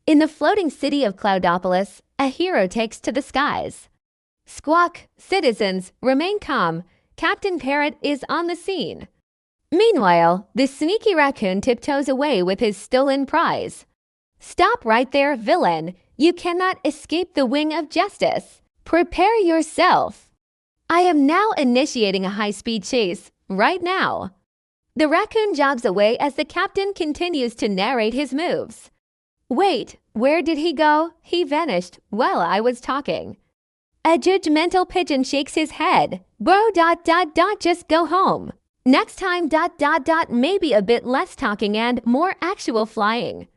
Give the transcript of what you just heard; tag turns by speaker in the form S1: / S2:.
S1: In the floating city of Cloudopolis, a hero takes to the skies. Squawk, citizens, remain calm. Captain Parrot is on the scene. Meanwhile, the sneaky raccoon tiptoes away with his stolen prize. Stop right there, villain. You cannot escape the wing of justice. Prepare yourself. I am now initiating a high-speed chase, right now. The raccoon jogs away as the captain continues to narrate his moves. Wait, where did he go? He vanished while I was talking. A judgmental pigeon shakes his head. Bro, just go home. Next time, maybe a bit less talking and more actual flying.